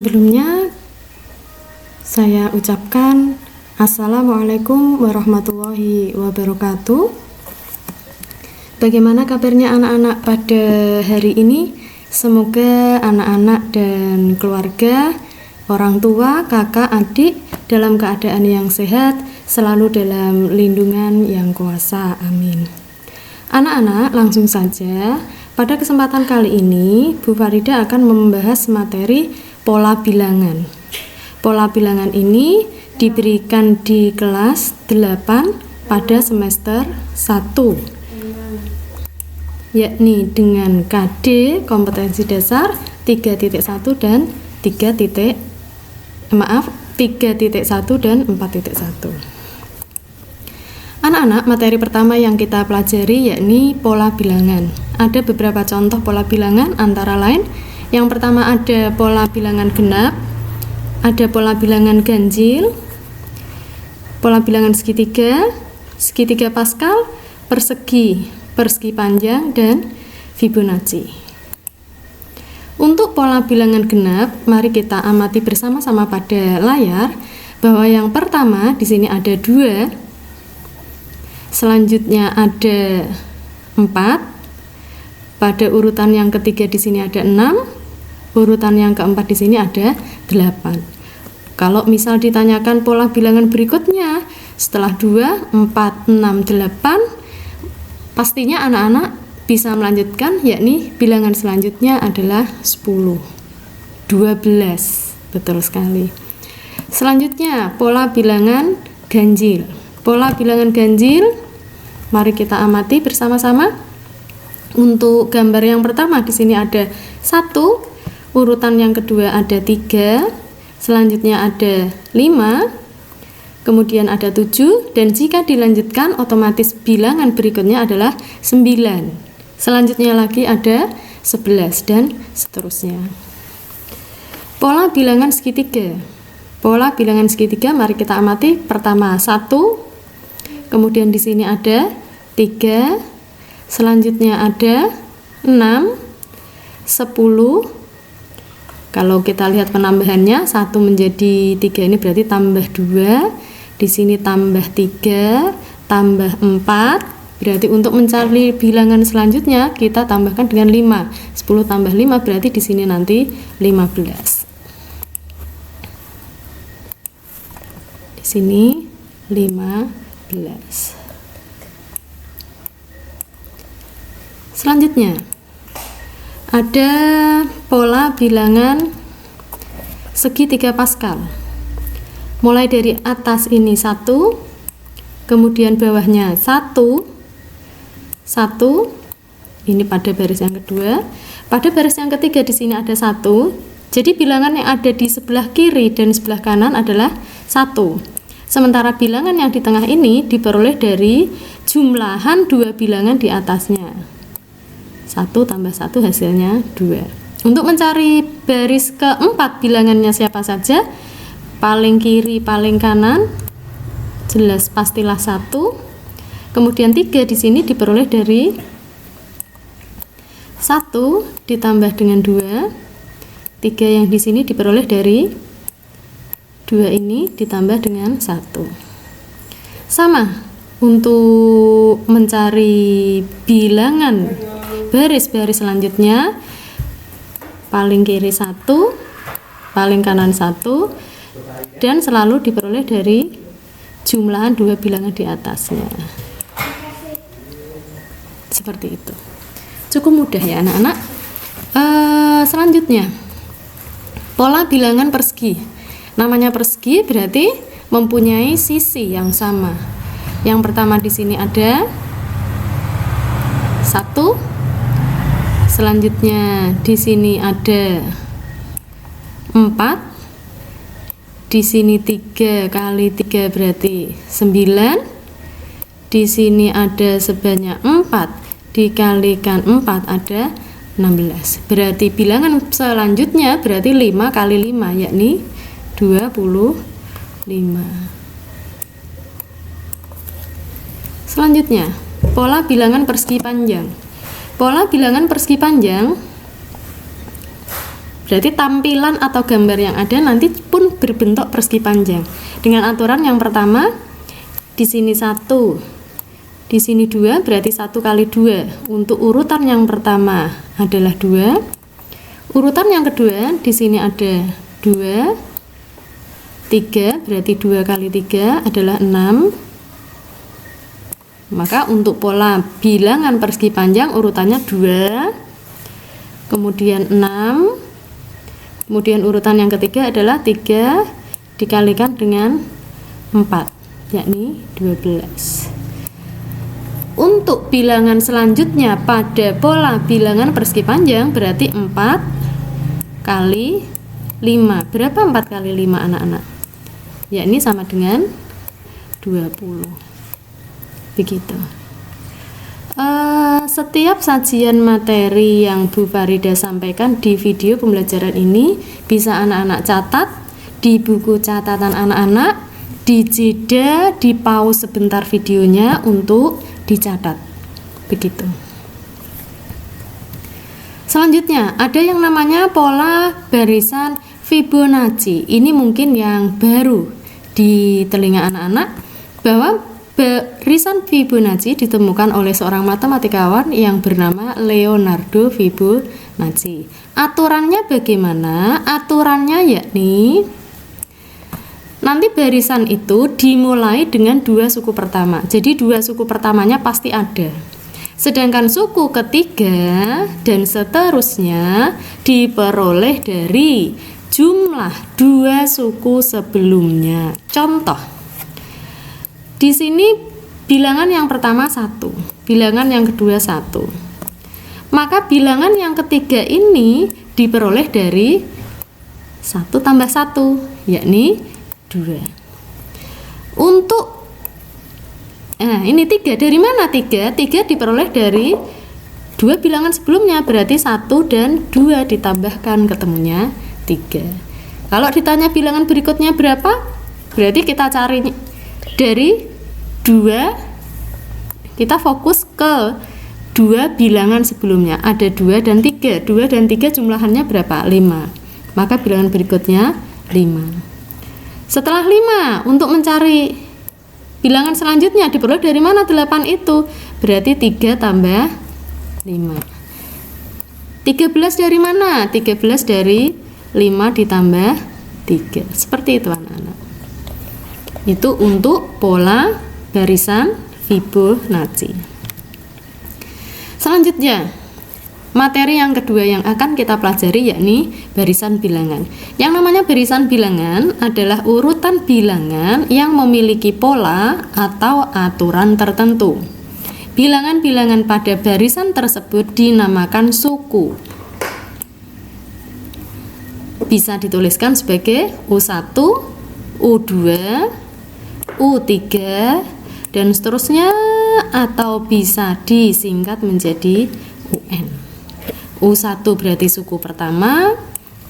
Sebelumnya saya ucapkan Assalamualaikum warahmatullahi wabarakatuh. Bagaimana kabarnya anak-anak pada hari ini? Semoga anak-anak dan keluarga, orang tua, kakak, adik dalam keadaan yang sehat, selalu dalam lindungan yang kuasa. Amin. Anak-anak, langsung saja. Pada kesempatan kali ini, Bu Farida akan membahas materi pola bilangan. Pola bilangan ini diberikan di kelas 8 pada semester 1, yakni dengan KD kompetensi dasar 3.1 dan 3.1 dan 4.1. Anak-anak, materi pertama yang kita pelajari yakni pola bilangan. Ada beberapa contoh pola bilangan, antara lain yang pertama ada pola bilangan genap, ada pola bilangan ganjil, pola bilangan segitiga Pascal, persegi panjang, dan Fibonacci. Untuk pola bilangan genap, mari kita amati bersama-sama pada layar bahwa yang pertama di sini ada 2, selanjutnya ada 4, pada urutan yang ketiga di sini ada 6, urutan yang keempat di sini ada 8. Kalau misal ditanyakan pola bilangan berikutnya setelah 2, 4, 6, 8, pastinya anak-anak bisa melanjutkan, yakni bilangan selanjutnya adalah 10, 12. Betul sekali. Selanjutnya pola bilangan ganjil. Pola bilangan ganjil, mari kita amati bersama-sama. Untuk gambar yang pertama di sini ada 1, urutan yang kedua ada 3, selanjutnya ada 5, kemudian ada 7, dan jika dilanjutkan otomatis bilangan berikutnya adalah 9. Selanjutnya lagi ada 11 dan seterusnya. Pola bilangan segitiga. Pola bilangan segitiga mari kita amati. Pertama 1, kemudian di sini ada 3, selanjutnya ada 6, 10. Kalau kita lihat penambahannya 1 menjadi 3 ini berarti tambah 2, di sini tambah 3, tambah 4. Berarti untuk mencari bilangan selanjutnya kita tambahkan dengan 5. 10 tambah 5 berarti di sini nanti 15. Di sini 15. Selanjutnya ada pola bilangan segitiga Pascal. Mulai dari atas ini 1, kemudian bawahnya 1, ini pada baris yang kedua. Pada baris yang ketiga di sini ada 1. Jadi bilangan yang ada di sebelah kiri dan sebelah kanan adalah 1. Sementara bilangan yang di tengah ini diperoleh dari jumlahan 2 bilangan di atasnya. 1 tambah 1 hasilnya 2. Untuk mencari baris keempat bilangannya siapa saja? Paling kiri, paling kanan, jelas pastilah 1. Kemudian 3 di sini diperoleh dari 1 ditambah dengan 2. 3 yang di sini diperoleh dari 2 ini ditambah dengan 1. Sama untuk mencari bilangan baris-baris selanjutnya, paling kiri 1, paling kanan 1, dan selalu diperoleh dari jumlahan 2 bilangan di atasnya. Seperti itu. Cukup mudah ya anak-anak. Selanjutnya pola bilangan persegi. Namanya persegi berarti mempunyai sisi yang sama. Yang pertama di sini ada 1, selanjutnya di sini ada 4, di sini 3 kali 3 berarti 9, di sini ada sebanyak 4 dikalikan 4 ada 16. Berarti bilangan selanjutnya berarti 5 kali 5 yakni 25. Selanjutnya pola bilangan persegi panjang. Pola bilangan persegi panjang Berarti tampilan atau gambar yang ada nanti pun berbentuk persegi panjang. Dengan aturan yang pertama, di sini 1, di sini 2, berarti 1 kali 2. Untuk urutan yang pertama adalah 2. Urutan yang kedua di sini ada 2, 3, berarti 2 kali 3 adalah 6. Maka untuk pola bilangan persegi panjang urutannya 2, kemudian 6, kemudian urutan yang ketiga adalah 3 dikalikan dengan 4, yakni 12. Untuk bilangan selanjutnya pada pola bilangan persegi panjang berarti 4 kali 5. Berapa 4 kali 5 anak-anak? Yakni sama dengan 20. Begitu. Setiap sajian materi yang Bu Farida sampaikan di video pembelajaran ini bisa anak-anak catat di buku catatan anak-anak, di jeda, di pause sebentar videonya untuk dicatat. Begitu. Selanjutnya ada yang namanya pola barisan Fibonacci. Ini mungkin yang baru di telinga anak-anak, bahwa barisan Fibonacci ditemukan oleh seorang matematikawan yang bernama Leonardo Fibonacci. Aturannya bagaimana? Aturannya yakni nanti barisan itu dimulai dengan 2 suku pertama. Jadi 2 suku pertamanya pasti ada. Sedangkan suku ketiga dan seterusnya diperoleh dari jumlah 2 suku sebelumnya. Contoh, di sini bilangan yang pertama 1, bilangan yang kedua 1. Maka bilangan yang ketiga ini diperoleh dari 1 tambah 1, yakni 2. Untuk ini 3, dari mana 3? 3 diperoleh dari 2 bilangan sebelumnya, berarti 1 dan 2 ditambahkan ketemunya 3. Kalau ditanya bilangan berikutnya berapa? Berarti kita cari dari 2, kita fokus ke 2 bilangan sebelumnya. Ada 2 dan 3. 2 dan 3 jumlahannya berapa? 5. Maka bilangan berikutnya 5. Setelah 5, untuk mencari bilangan selanjutnya diperoleh dari mana 8 itu? Berarti 3 tambah 5. 13 dari mana? 13 dari 5 ditambah 3. Seperti itu anak-anak. Itu untuk pola barisan Fibonacci. Selanjutnya, materi yang kedua yang akan kita pelajari yakni barisan bilangan. Yang namanya barisan bilangan adalah urutan bilangan yang memiliki pola atau aturan tertentu. Bilangan-bilangan pada barisan tersebut dinamakan suku. Bisa dituliskan sebagai U1, U2, U3, dan seterusnya, atau bisa disingkat menjadi UN. U1 berarti suku pertama,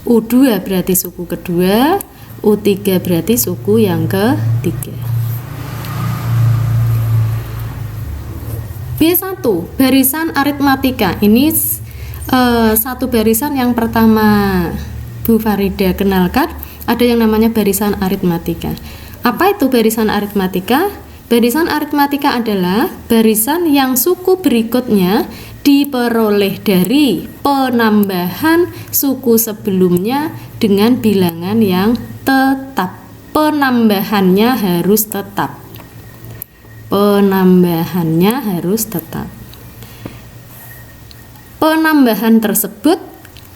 U2 berarti suku kedua, U3 berarti suku yang ketiga. B1, barisan aritmatika. Ini satu barisan yang pertama Bu Farida kenalkan, ada yang namanya barisan aritmatika. Apa itu barisan aritmatika? Barisan aritmatika adalah barisan yang suku berikutnya diperoleh dari penambahan suku sebelumnya dengan bilangan yang tetap. Penambahannya harus tetap. Penambahannya harus tetap. Penambahan tersebut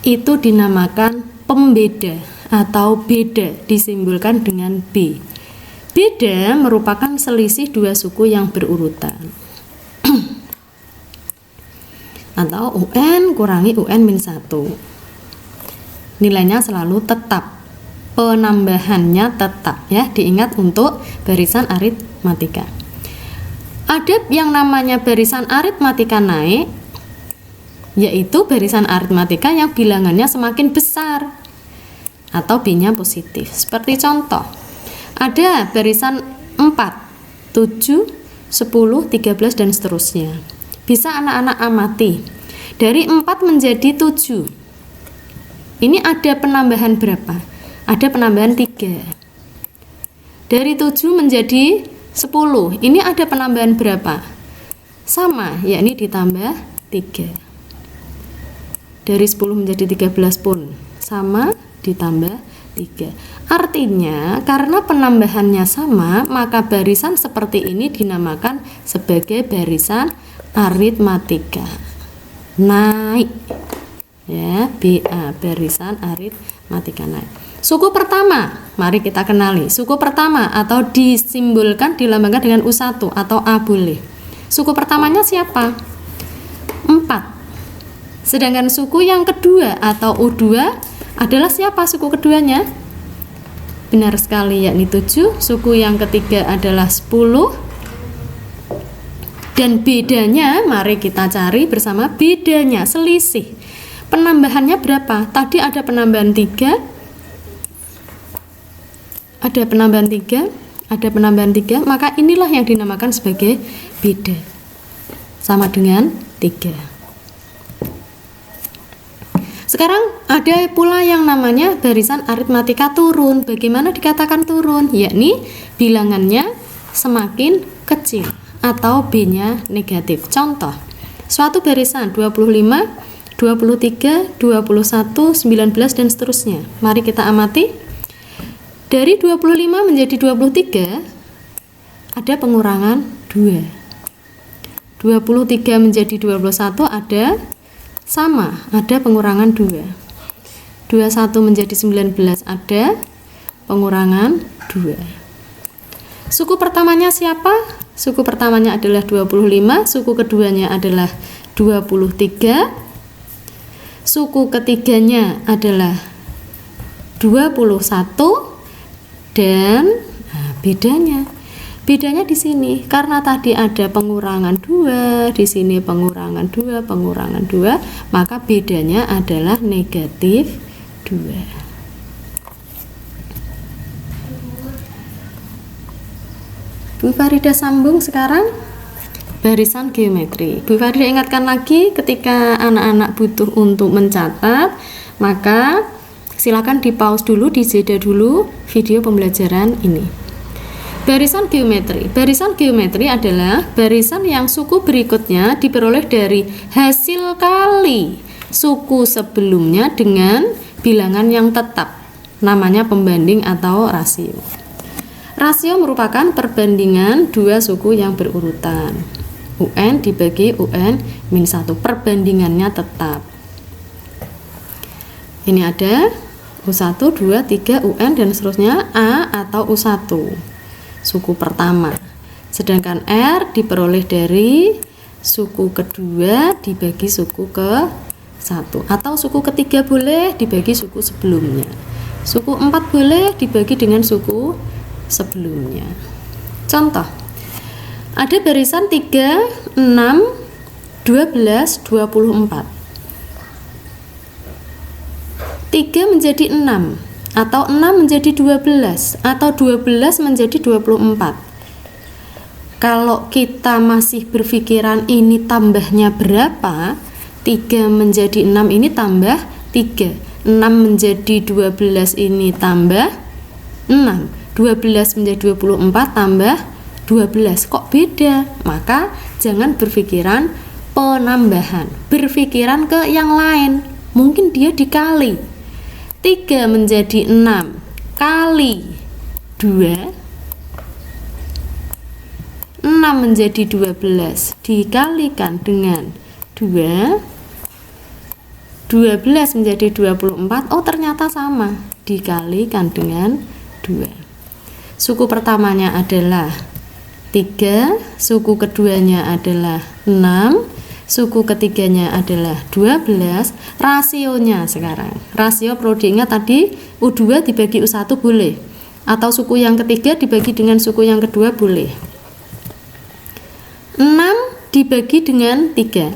itu dinamakan pembeda atau beda, disimbolkan dengan B. Beda merupakan selisih 2 suku yang berurutan. Atau UN kurangi UN min 1. Nilainya selalu tetap. Penambahannya tetap, ya, diingat untuk barisan aritmatika. Ada yang namanya barisan aritmatika naik, yaitu barisan aritmatika yang bilangannya semakin besar atau B-nya positif. Seperti contoh, ada barisan 4, 7, 10, 13 dan seterusnya. Bisa anak-anak amati. Dari 4 menjadi 7. Ini ada penambahan berapa? Ada penambahan 3. Dari 7 menjadi 10. Ini ada penambahan berapa? Sama, yakni ditambah 3. Dari 10 menjadi 13 pun sama, ditambah 3. Artinya, karena penambahannya sama, maka barisan seperti ini dinamakan sebagai barisan aritmatika. Naik. Ya, BA, barisan aritmatika naik. Suku pertama, mari kita kenali. Suku pertama atau disimbolkan dilambangkan dengan U1 atau A boleh. Suku pertamanya siapa? 4. Sedangkan suku yang kedua atau U2 adalah siapa suku keduanya? Benar sekali, yakni 7. Suku yang ketiga adalah 10. Dan bedanya, mari kita cari bersama bedanya, selisih. Penambahannya berapa? Tadi ada penambahan 3. Ada penambahan 3. Ada penambahan 3. Maka inilah yang dinamakan sebagai beda. Sama dengan 3. Sekarang ada pula yang namanya barisan aritmatika turun. Bagaimana dikatakan turun? Yakni bilangannya semakin kecil atau B-nya negatif. Contoh, suatu barisan 25, 23, 21, 19 dan seterusnya. Mari kita amati. Dari 25 menjadi 23 ada pengurangan 2. 23 menjadi 21 ada sama, ada pengurangan 2. 21 menjadi 19 ada pengurangan 2. Suku pertamanya siapa? Suku pertamanya adalah 25, suku keduanya adalah 23. Suku ketiganya adalah 21 dan bedanya di sini karena tadi ada pengurangan 2, di sini pengurangan 2, maka bedanya adalah negatif 2. Bu Farida sambung sekarang barisan geometri. Bu Farida ingatkan lagi ketika anak-anak butuh untuk mencatat, maka silakan di pause dulu, dijeda dulu video pembelajaran ini. Barisan geometri. Barisan geometri adalah barisan yang suku berikutnya diperoleh dari hasil kali suku sebelumnya dengan bilangan yang tetap. Namanya pembanding atau rasio. Rasio merupakan perbandingan dua suku yang berurutan. UN dibagi UN-1, perbandingannya tetap. Ini ada U1, 2, 3, UN dan seterusnya A atau U1, suku pertama. Sedangkan R diperoleh dari suku kedua dibagi suku ke-1, atau suku ketiga boleh dibagi suku sebelumnya. Suku 4 boleh dibagi dengan suku sebelumnya. Contoh, ada barisan 3, 6, 12, 24. 3 menjadi 6, atau 6 menjadi 12, atau 12 menjadi 24. Kalau kita masih berpikiran ini tambahnya berapa, 3 menjadi 6 ini tambah 3, 6 menjadi 12 ini tambah 6, 12 menjadi 24 tambah 12, kok beda? Maka jangan berpikiran penambahan, berpikiran ke yang lain. Mungkin dia dikali. 3 menjadi 6 kali 2, 6 menjadi 12 dikalikan dengan 2, 12 menjadi 24. Oh, ternyata sama, dikalikan dengan 2. Suku pertamanya adalah 3, suku keduanya adalah 6, suku ketiganya adalah 12. Rasionya sekarang, rasio perlu diingat tadi U2 dibagi U1 boleh, atau suku yang ketiga dibagi dengan suku yang kedua boleh. 6 dibagi dengan 3,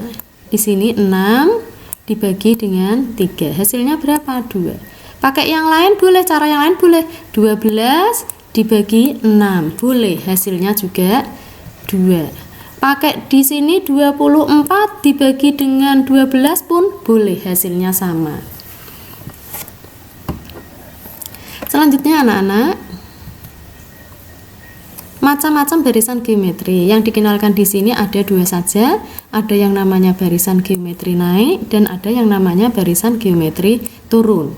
di sini 6 dibagi dengan 3, hasilnya berapa? 2. Pakai yang lain boleh, cara yang lain boleh. 12 dibagi 6 boleh, hasilnya juga 2. Pakai di sini 24 dibagi dengan 12 pun boleh, hasilnya sama. Selanjutnya anak-anak, macam-macam barisan geometri. Yang dikenalkan di sini ada dua saja, ada yang namanya barisan geometri naik dan ada yang namanya barisan geometri turun.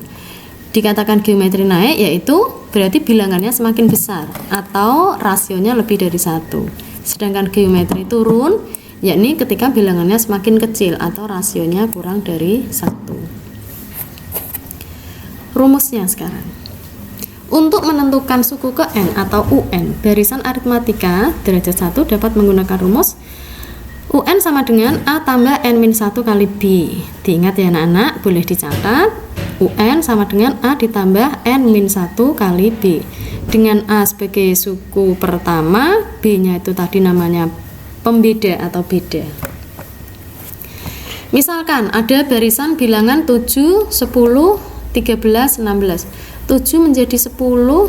Dikatakan geometri naik yaitu berarti bilangannya semakin besar atau rasionya lebih dari 1. Sedangkan geometri turun yakni ketika bilangannya semakin kecil atau rasionya kurang dari 1. Rumusnya sekarang. Untuk menentukan suku ke N atau UN barisan aritmatika derajat 1 dapat menggunakan rumus UN sama dengan A tambah N-1 kali B. Diingat ya anak-anak, boleh dicatat. UN sama dengan A ditambah N-1 kali B. Dengan A sebagai suku pertama, B-nya itu tadi namanya pembeda atau beda. Misalkan ada barisan bilangan 7, 10, 13, 16. 7 menjadi 10,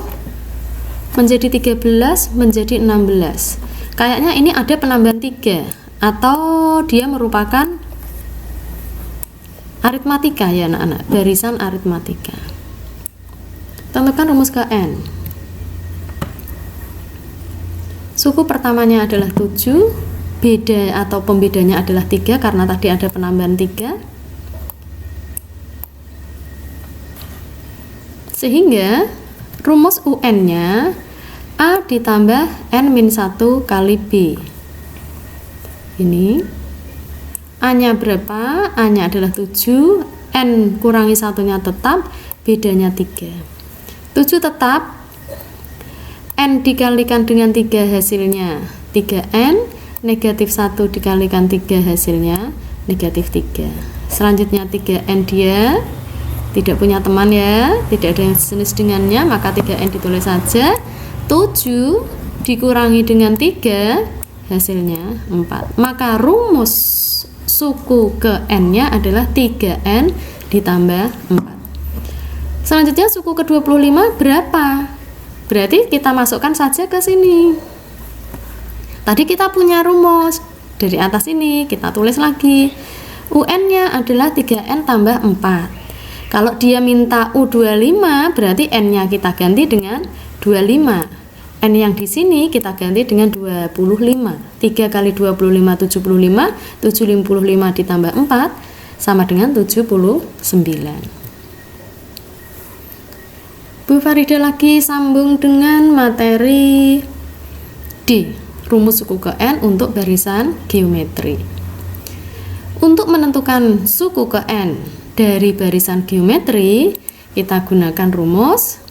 menjadi 13, menjadi 16. Kayaknya ini ada penambahan 3 atau dia merupakan aritmatika ya anak-anak, barisan aritmatika. Tentukan rumus ke N. Suku pertamanya adalah 7, beda atau pembedanya adalah 3 karena tadi ada penambahan 3. Sehingga rumus UN-nya A ditambah N-1 kali B. Ini A-nya berapa? A-nya adalah 7, N kurangi 1-nya tetap, bedanya 3. 7 tetap, N dikalikan dengan 3 hasilnya 3N, negatif 1 dikalikan 3 hasilnya negatif 3. Selanjutnya 3N dia tidak punya teman ya, tidak ada yang sejenis dengannya, maka 3N ditulis saja. 7 dikurangi dengan 3 hasilnya 4. Maka rumus suku ke N-nya adalah 3N ditambah 4. Selanjutnya suku ke 25 berapa? Berarti kita masukkan saja ke sini. Tadi kita punya rumus dari atas ini, kita tulis lagi. UN-nya adalah 3N tambah 4. Kalau dia minta U25, berarti N-nya kita ganti dengan 25. N yang di sini kita ganti dengan 25. 3 kali 25 75, 755 ditambah 4 sama dengan 79. Bu Farida lagi sambung dengan materi D, rumus suku ke N untuk barisan geometri. Untuk menentukan suku ke N dari barisan geometri, kita gunakan rumus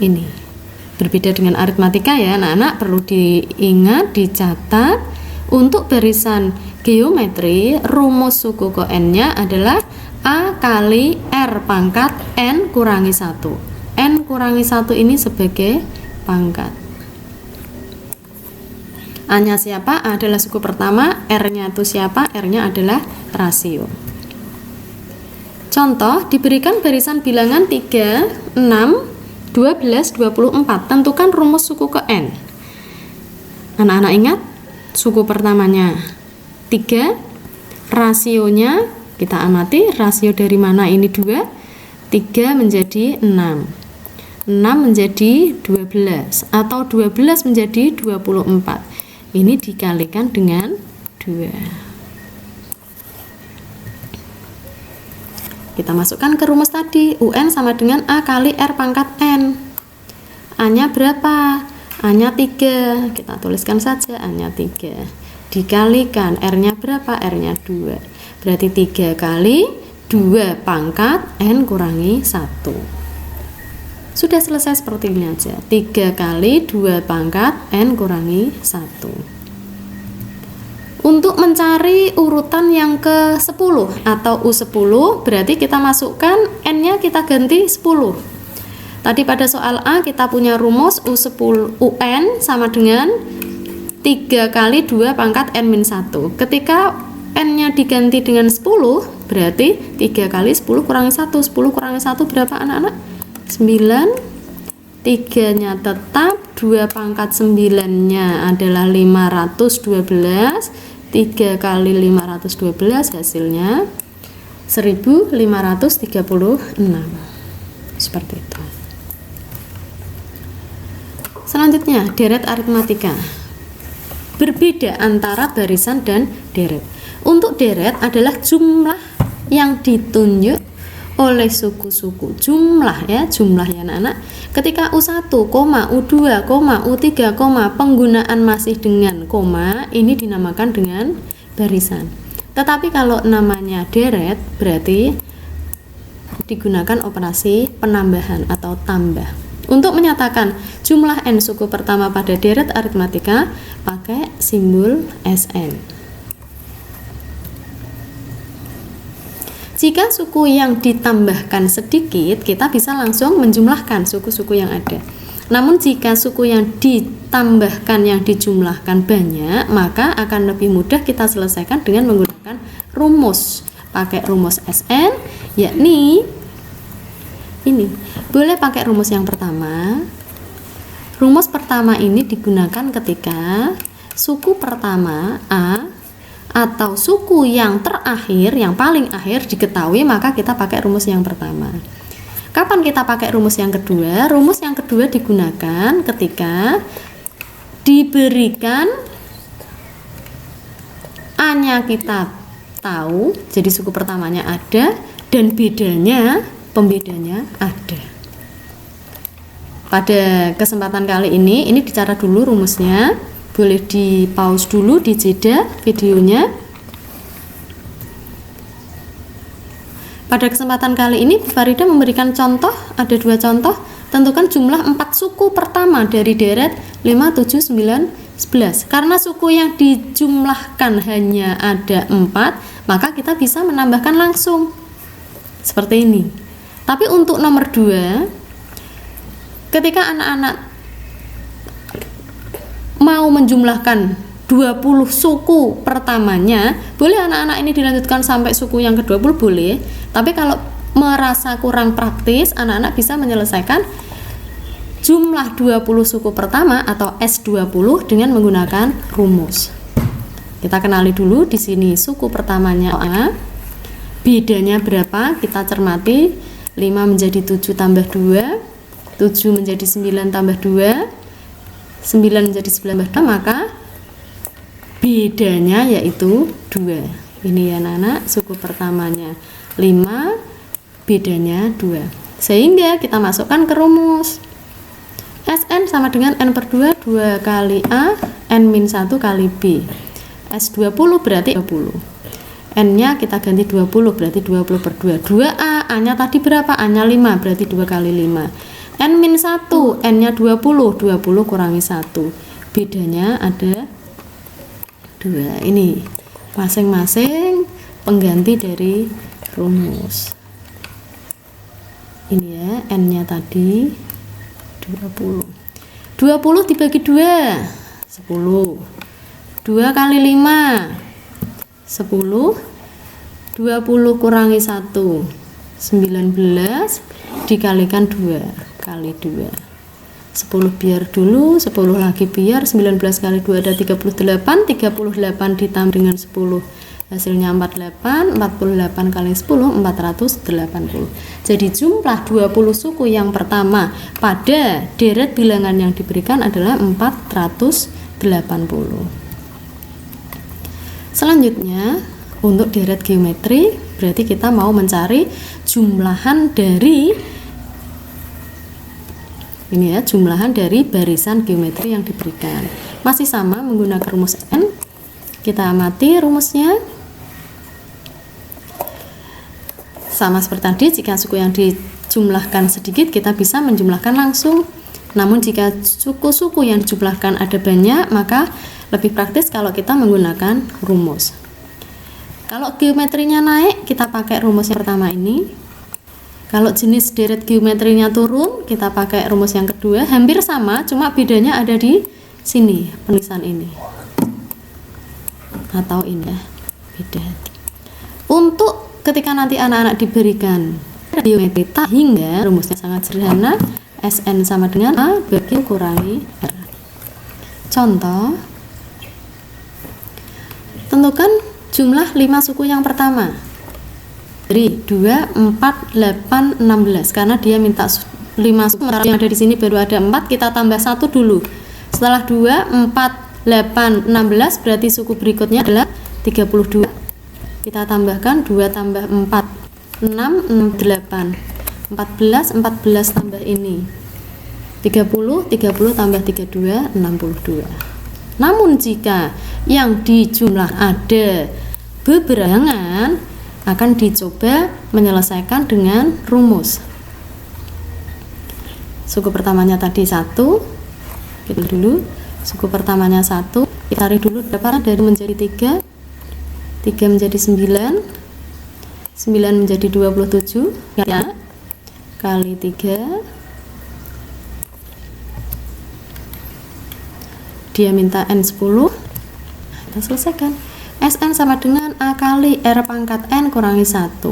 ini. Berbeda dengan aritmatika ya anak-anak, perlu diingat, dicatat. Untuk barisan geometri, rumus suku ke N-nya adalah A kali R pangkat N kurangi 1. N kurangi 1 ini sebagai pangkat. A-nya siapa? A adalah suku pertama. R-nya itu siapa? R-nya adalah rasio. Contoh, diberikan barisan bilangan 3, 6, 12, 24. Tentukan rumus suku ke N. Anak-anak ingat, suku pertamanya 3, rasionya kita amati, rasio dari mana ini 2, 3 menjadi 6, 6 menjadi 12, atau 12 menjadi 24. Ini dikalikan dengan 2. Kita masukkan ke rumus tadi, UN sama dengan A kali R pangkat N. A-nya berapa? A-nya 3. Kita tuliskan saja A-nya 3. Dikalikan R-nya berapa? R-nya 2. Berarti 3 kali 2 pangkat N kurangi 1. Sudah selesai seperti ini aja. 3 kali 2 pangkat N kurangi 1. Untuk mencari urutan yang ke-10 atau U10, berarti kita masukkan N-nya kita ganti 10. Tadi pada soal A kita punya rumus U10 UN sama dengan 3 kali 2 pangkat N-1. Ketika N-nya diganti dengan 10, berarti 3 kali 10 kurangi 1. 10 kurangi 1 berapa anak-anak? 9. 3-nya tetap, 2 pangkat 9-nya adalah 512. 3 kali 512 hasilnya 1536. seperti itu. Selanjutnya, deret aritmatika. Berbeda antara barisan dan deret. Untuk deret adalah jumlah yang ditunjuk oleh suku-suku. Jumlah ya anak-anak. Ketika U1, U2, U3, penggunaan masih dengan koma, ini dinamakan dengan barisan. Tetapi kalau namanya deret berarti digunakan operasi penambahan atau tambah. Untuk menyatakan jumlah n suku pertama pada deret aritmatika pakai simbol SN. Jika suku yang ditambahkan sedikit, kita bisa langsung menjumlahkan suku-suku yang ada. Namun jika suku yang ditambahkan yang dijumlahkan banyak, maka akan lebih mudah kita selesaikan dengan menggunakan rumus. Pakai rumus SN, yakni ini. Boleh pakai rumus yang pertama. Rumus pertama ini digunakan ketika suku pertama A atau suku yang terakhir, yang paling akhir diketahui, maka kita pakai rumus yang pertama. Kapan kita pakai rumus yang kedua? Rumus yang kedua digunakan ketika diberikan A-nya kita tahu, jadi suku pertamanya ada, dan pembedanya ada. Pada kesempatan kali ini dicatat dulu rumusnya. Boleh di pause dulu, di jeda videonya. Pada kesempatan kali ini Bu Farida memberikan contoh, ada 2 contoh. Tentukan jumlah 4 suku pertama dari deret 5, 7, 9, 11. Karena suku yang dijumlahkan hanya ada 4, maka kita bisa menambahkan langsung seperti ini. Tapi untuk nomor 2, ketika anak-anak mau menjumlahkan 20 suku pertamanya, boleh anak-anak ini dilanjutkan sampai suku yang ke-20 boleh. Tapi kalau merasa kurang praktis, anak-anak bisa menyelesaikan jumlah 20 suku pertama atau S20 dengan menggunakan rumus. Kita kenali dulu di sini suku pertamanya A. Bedanya berapa? Kita cermati. 5 menjadi 7 tambah 2, 7 menjadi 9 tambah 2, 9 menjadi 9 tambah 2, maka bedanya yaitu 2. Ini ya anak-anak, suku pertamanya 5, bedanya 2. Sehingga kita masukkan ke rumus. Sn sama dengan n per 2, 2 kali A, n min 1 kali B. S20 berarti 20. N-nya kita ganti 20, berarti 20 per 2. 2A, A-nya tadi berapa? A-nya 5, berarti 2 kali 5. N min 1, N-nya 20, 20 kurangi 1. Bedanya ada 2. Ini masing-masing pengganti dari rumus. Ini ya, N-nya tadi 20. 20 dibagi 2, 10. 2 kali 5, 10. 20 kurangi 1, 19, dikalikan 2 kali 2. 10 biar dulu, 10 lagi biar, 19 kali 2 ada 38, 38 ditambah dengan 10 hasilnya 48, 48 kali 10 480. Jadi jumlah 20 suku yang pertama pada deret bilangan yang diberikan adalah 480. Selanjutnya untuk deret geometri berarti kita mau mencari jumlahan dari ini ya, jumlahan dari barisan geometri yang diberikan. Masih sama menggunakan rumus N. Kita amati rumusnya. Sama seperti tadi, jika suku yang dijumlahkan sedikit kita bisa menjumlahkan langsung. Namun jika suku-suku yang dijumlahkan ada banyak, maka lebih praktis kalau kita menggunakan rumus. Kalau geometrinya naik, kita pakai rumus yang pertama ini. Kalau jenis deret geometrinya turun, kita pakai rumus yang kedua. Hampir sama, cuma bedanya ada di sini, penulisan ini. Atau ini ya, beda. Untuk ketika nanti anak-anak diberikan geometri hingga rumusnya sangat sederhana, Sn sama dengan A bagi kurangi R. Contoh, tentukan jumlah 5 suku yang pertama. dari 2, 4, 8, 16 karena dia minta 5 suku, yang ada di sini baru ada 4, kita tambah 1 dulu. Setelah 2, 4, 8, 16 berarti suku berikutnya adalah 32. Kita tambahkan 2 tambah 4, 6, 8, 14, 14 tambah ini 30, 30 tambah 32, 62. Namun jika yang di jumlah ada beberangan, akan dicoba menyelesaikan dengan rumus. Suku pertamanya tadi 1, kita dulu. Suku pertamanya 1, kita tarik dulu berapa dari menjadi 3, 3 menjadi 9, 9 menjadi 27, ya, kali 3. Dia minta N10, kita selesaikan. Sn sama dengan A kali R pangkat N kurangi 1.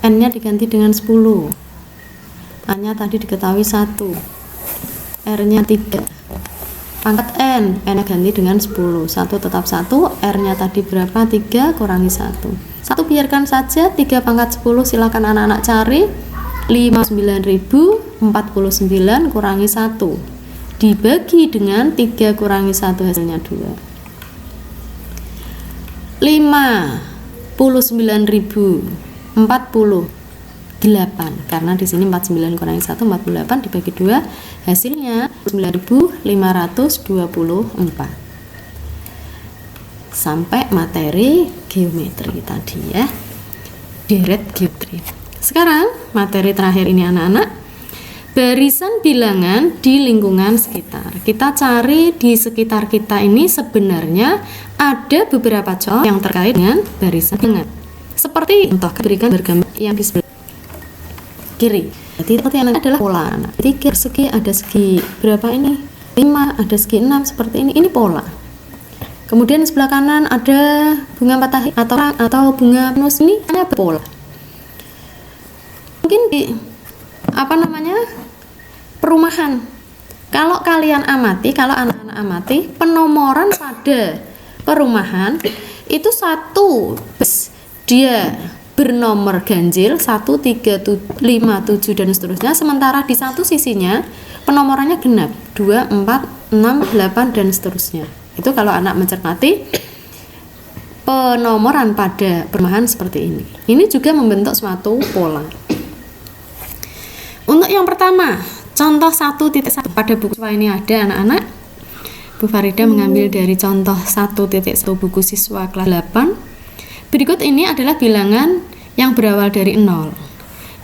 N nya diganti dengan 10, A nya tadi diketahui 1, R nya 3, pangkat N nya ganti dengan 10, 1 tetap 1, R nya tadi berapa? 3 kurangi 1, 1 biarkan saja, 3 pangkat 10 silakan anak-anak cari. 59.049 kurangi 1 dibagi dengan 3 kurangi 1 hasilnya 2. 59.048 karena di sini 49 kurangi 1 48 dibagi 2 hasilnya 9.524. Sampai materi geometri tadi ya, deret geometri. Sekarang materi terakhir ini anak-anak, barisan bilangan di lingkungan sekitar. Kita cari di sekitar kita ini sebenarnya ada beberapa contoh yang terkait dengan barisan bilangan. Seperti contoh berikan bergambar yang di sebelah kiri. Jadi yang adalah pola anak. 3 segi ada segi berapa ini? 5 ada segi 6 seperti ini. Ini pola. Kemudian sebelah kanan ada bunga matahari atau bunga Venus, ini hanya pola. Mungkin di perumahan. Kalau kalian amati, kalau anak-anak amati, penomoran pada perumahan itu 1 dia bernomor ganjil 1, 3, 5, 7 dan seterusnya, sementara di satu sisinya penomorannya genap 2, 4, 6, 8 dan seterusnya. Itu kalau anak mencermati penomoran pada perumahan seperti ini. Ini juga membentuk suatu pola. Untuk yang pertama, contoh 1.1 pada buku siswa ini ada anak-anak. Bu Farida mengambil dari contoh 1.1 buku siswa kelas 8. Berikut ini adalah bilangan yang berawal dari 0,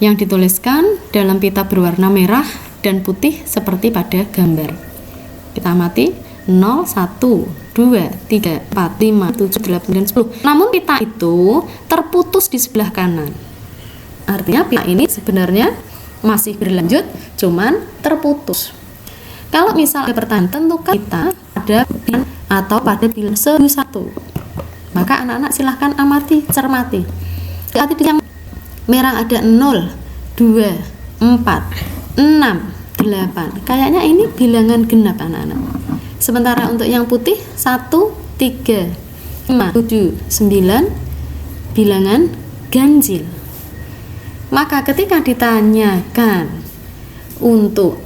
yang dituliskan dalam pita berwarna merah dan putih seperti pada gambar. Kita amati 0, 1, 2, 3, 4, 5, 7, 8, dan 10. Namun pita itu terputus di sebelah kanan. Artinya pita ini sebenarnya masih berlanjut, cuman terputus. Kalau misalnya pertanyaan, tentukan kita pada bilangan atau pada bilangan 1. Maka anak-anak silahkan amati, cermati. Lihat di yang merah ada 0, 2, 4, 6, 8. Kayaknya ini bilangan genap anak-anak. Sementara untuk yang putih 1, 3, 5, 7, 9 bilangan ganjil. Maka ketika ditanyakan untuk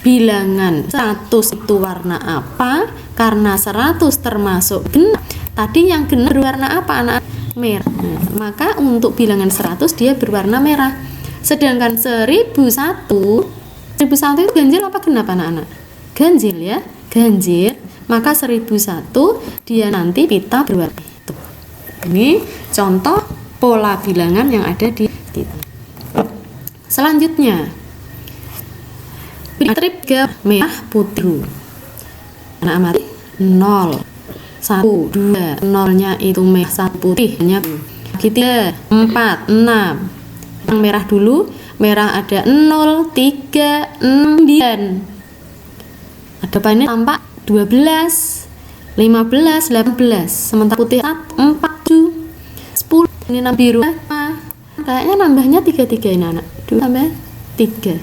bilangan 100 itu warna apa, karena 100 termasuk genap, tadi yang genap berwarna apa anak? Merah. Nah, maka untuk bilangan 100 dia berwarna merah. Sedangkan 1001 itu ganjil apa genap anak-anak? Ganjil ya, ganjil. Maka 1001 dia nanti pita berwarna itu. Ini contoh pola bilangan yang ada di kita. Selanjutnya, matrix merah putih. Anak amati 0, 1, 2, 0-nya itu merah, 1 putihnya 3, 4, 6. Yang merah dulu, merah ada 0, 3, 9. Ada apa ini? Tampak 12, 15, 18. Sementara putih 4, 7, 10. Ini 6 biru. Kayaknya nambahnya 3 ini anak. 2 tambah 3.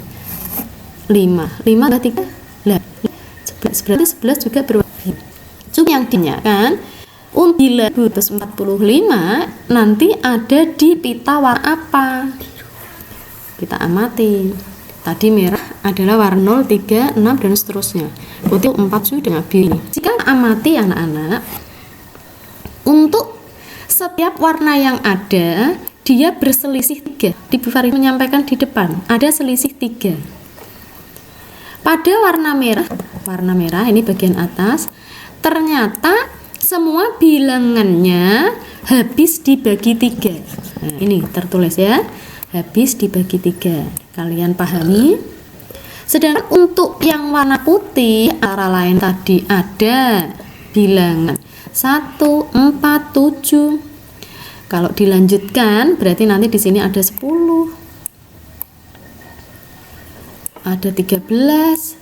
5 tambah 3 11. Berarti 11 juga berwarna biru. Cuma yang ditanyakan Bila 245 nanti ada di pita warna apa? Kita amati. Tadi merah adalah warna 0, 3, 6 dan seterusnya. Putih 4 sudah biru. Jika amati anak-anak, untuk setiap warna yang ada dia berselisih 3. Di Farid menyampaikan di depan ada selisih 3. Pada warna merah ini bagian atas, ternyata semua bilangannya habis dibagi 3. Nah, ini tertulis ya, habis dibagi 3. Kalian pahami? Sedangkan untuk yang warna putih antara lain tadi ada bilangan 1, 4, 7. Kalau dilanjutkan berarti nanti di sini ada 10. Ada 13.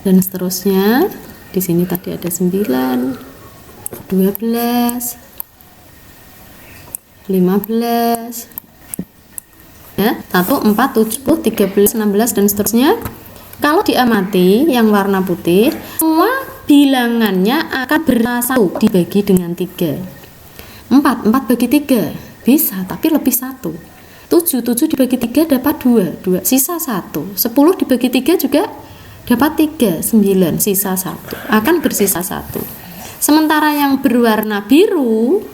Dan seterusnya. Di sini tadi ada 9, 12, 15. Ya, 1, 4, 7, 13, 16 dan seterusnya. Kalau diamati yang warna putih, semua bilangannya akan bersatu dibagi dengan 3. 4 bagi 3 bisa, tapi lebih 1. 7 dibagi 3 dapat 2, sisa 1. 10 dibagi 3 juga dapat 3, 9, sisa 1. Akan bersisa 1. Sementara yang berwarna biru,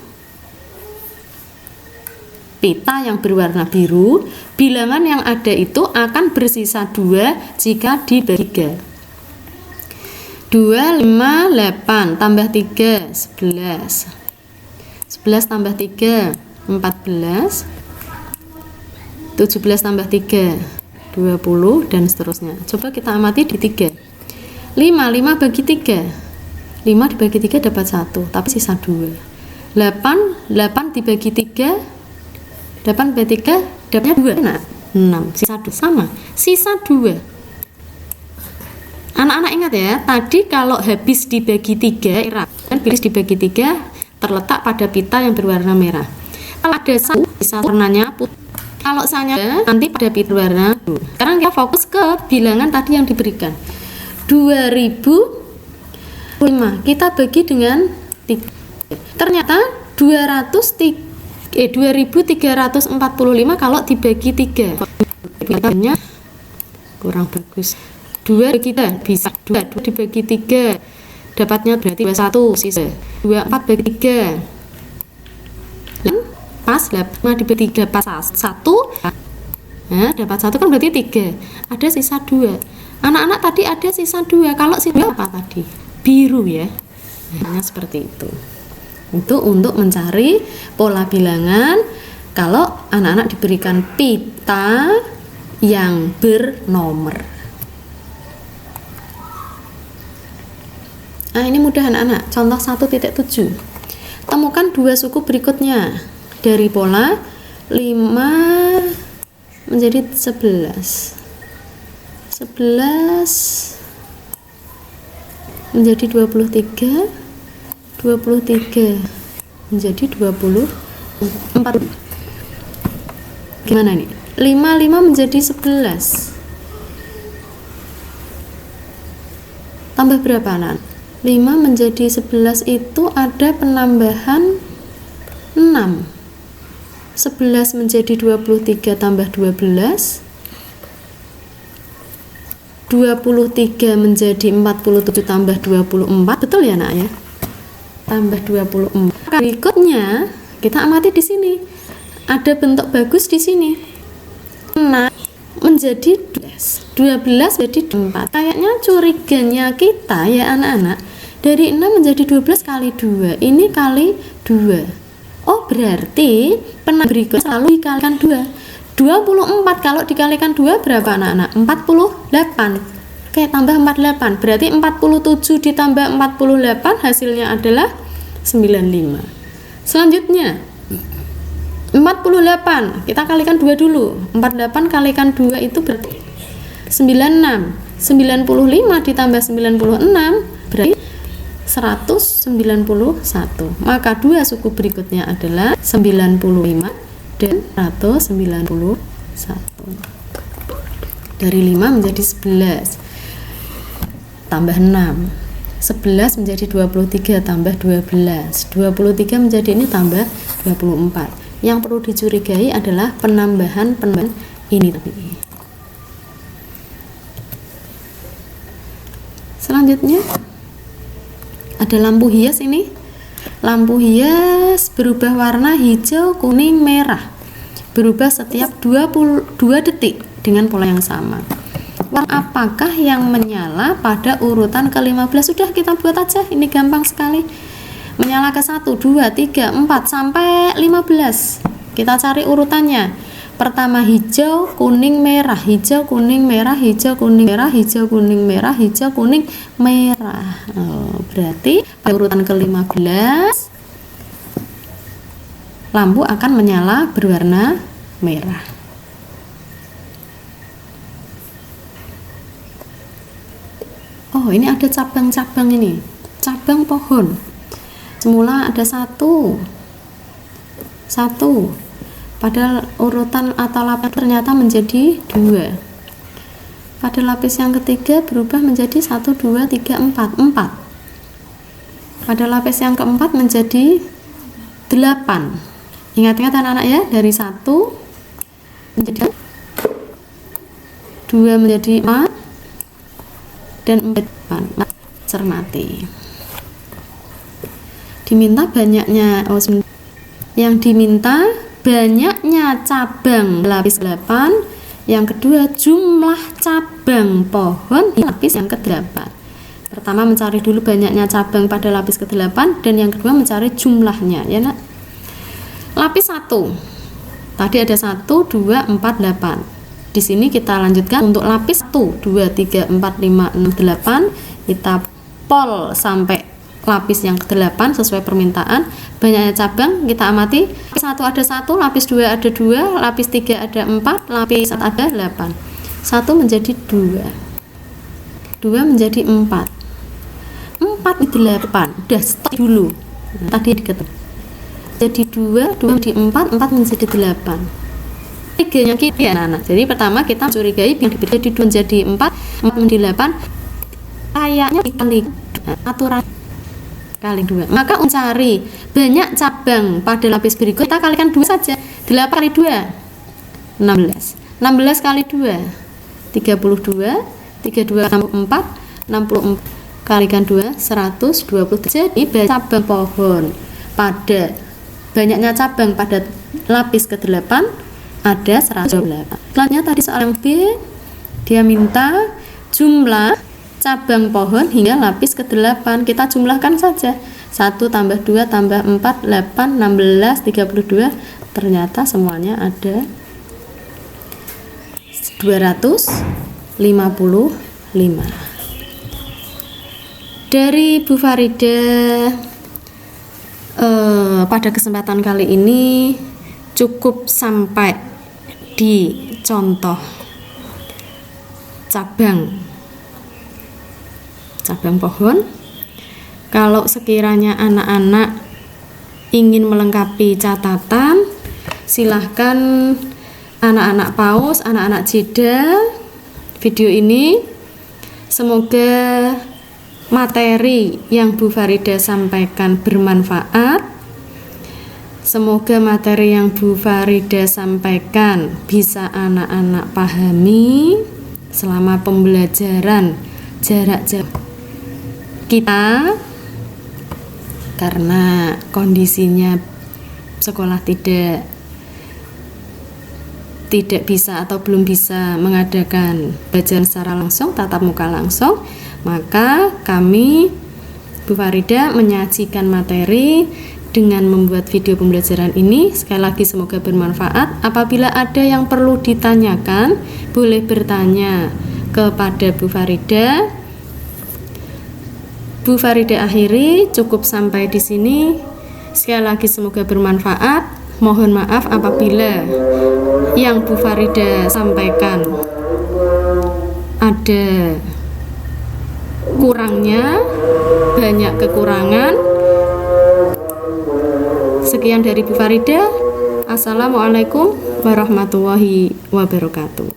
pita yang berwarna biru, bilangan yang ada itu akan bersisa 2 jika dibagi 3. 2, 5, 8 tambah 3, 11. 11 tambah 3, 14. 17 tambah 3, 20 dan seterusnya. Coba kita amati di 3. 5 bagi 3. 5 dibagi 3 dapat 1, tapi sisa 2. 8 dibagi 3. 8 bagi 3 dapatnya 2. Nah, 6, sisa 2 sama. Sisa 2. Anak-anak ingat ya, tadi kalau habis dibagi 3, dan habis dibagi 3 terletak pada pita yang berwarna merah. Kalau ada 1, sisa warnanya putih. Kalau misalnya nanti pada pita warna biru. Sekarang kita fokus ke bilangan tadi yang diberikan. 2005 kita bagi dengan 3. Ternyata 2345 kalau dibagi 3. Bilangannya kurang bagus. 2 bagi 3 bisa 2 dibagi 3 dapatnya berarti 21 sisa 24 bagi 3 pas 5 dibagi 3 pas 1. Nah, dapat 1 kan berarti 3. Ada sisa 2. Anak-anak tadi ada sisa 2. Kalau sisa apa tadi? Biru ya. Nah, seperti itu. Untuk mencari pola bilangan kalau anak-anak diberikan pita yang bernomor. Nah, ini mudah anak-anak. Contoh 1.7. Temukan 2 suku berikutnya. Dari pola 5 menjadi 11. 11 menjadi 23. 23 menjadi 24. Gimana nih? 5 menjadi 11. Tambah berapa anak? 5 menjadi 11 itu ada penambahan 6. 11 menjadi 23 tambah 12. 23 menjadi 47 tambah 24. Betul ya nak ya? Tambah 24. Berikutnya kita amati di sini. Ada bentuk bagus di sini. 6 menjadi 12 jadi 4. Kayaknya curiganya kita ya anak-anak, dari 6 menjadi 12 kali 2. Ini kali 2. Oh, berarti penambah berikut selalu dikalikan 2. 24 kalau dikalikan 2 berapa anak-anak? 48. Oke, tambah 48. Berarti 47 ditambah 48 hasilnya adalah 95. Selanjutnya 48. Kita kalikan 2 dulu. 48 kalikan 2 itu berarti 96. 95 ditambah 96 berarti 191. Maka 2 suku berikutnya adalah 95 dan 191. Dari 5 menjadi 11. Tambah 6. 11 menjadi 23 tambah 12. 23 menjadi ini tambah 24. Yang perlu dicurigai adalah penambahan ini tadi. Selanjutnya ada lampu hias ini. Lampu hias berubah warna hijau, kuning, merah. Berubah setiap 22 detik dengan pola yang sama. Warna apakah yang menyala pada urutan ke-15? Sudah, kita buat aja, ini gampang sekali. Menyala ke 1, 2, 3, 4 sampai 15. Kita cari urutannya. Pertama hijau, kuning, merah, hijau, kuning, merah, hijau, kuning, merah, hijau, kuning, merah, hijau, kuning, merah. Berarti pada urutan ke-15 lampu akan menyala berwarna merah. Oh, ini ada cabang-cabang ini. Cabang pohon. Semula ada satu. Pada urutan atau lapis ternyata menjadi 2. Pada lapis yang ketiga berubah menjadi 1, 2, 3, 4. Pada lapis yang keempat menjadi 8. Ingat-ingat anak-anak ya, dari 1 menjadi 2 menjadi 4 dan 4. Cermati. Diminta banyaknya yang diminta banyaknya cabang lapis 8, yang kedua jumlah cabang pohon di lapis yang ke-8. Pertama mencari dulu banyaknya cabang pada lapis ke-8 dan yang kedua mencari jumlahnya ya nak. Lapis 1 tadi ada 1, 2, 4, 8. Di sini kita lanjutkan untuk lapis 1, 2, 3, 4, 5, 6, 8 kita pol sampai lapis yang ke-8 sesuai permintaan. Banyaknya cabang kita amati. Lapis 1 ada 1, lapis 2 ada 2, lapis 3 ada 4, lapis 4 ada 8. 1 menjadi 2, 2 menjadi 4, 4 di 8. Udah stop dulu. Tadi diketemu. Jadi 2 menjadi 4, 4 menjadi 8. 3 nya kita ya anak. Jadi pertama kita curigai yang jadi 2 menjadi 4, 4 menjadi 8. Kayaknya dikali aturan kali 2. Maka mencari banyak cabang pada lapis berikut kita kalikan 2 saja. 8 kali 2 16. 16 kali 2 32. 32 64. 64 kalikan 2 120. Jadi banyak cabang pohon pada banyaknya cabang pada lapis ke-8 ada 128. Selanjutnya tadi soal yang B, dia minta jumlah cabang pohon hingga lapis ke-8. Kita jumlahkan saja. 1 tambah 2 tambah 4, 8, 16, 32. Ternyata semuanya ada 255. Dari Bu Farida pada kesempatan kali ini cukup sampai di contoh cabang pohon. Kalau sekiranya anak-anak ingin melengkapi catatan, silahkan anak-anak pause, anak-anak jeda video ini. Semoga materi yang Bu Farida sampaikan bermanfaat. Semoga materi yang Bu Farida sampaikan bisa anak-anak pahami selama pembelajaran jarak jauh kita, karena kondisinya sekolah tidak bisa atau belum bisa mengadakan belajar secara langsung, tatap muka langsung, maka kami Bu Farida menyajikan materi dengan membuat video pembelajaran ini. Sekali lagi semoga bermanfaat. Apabila ada yang perlu ditanyakan, boleh bertanya kepada Bu Farida. Bu Farida akhiri, cukup sampai di sini. Sekali lagi semoga bermanfaat. Mohon maaf apabila yang Bu Farida sampaikan ada kurangnya, banyak kekurangan. Sekian dari Bu Farida. Assalamualaikum warahmatullahi wabarakatuh.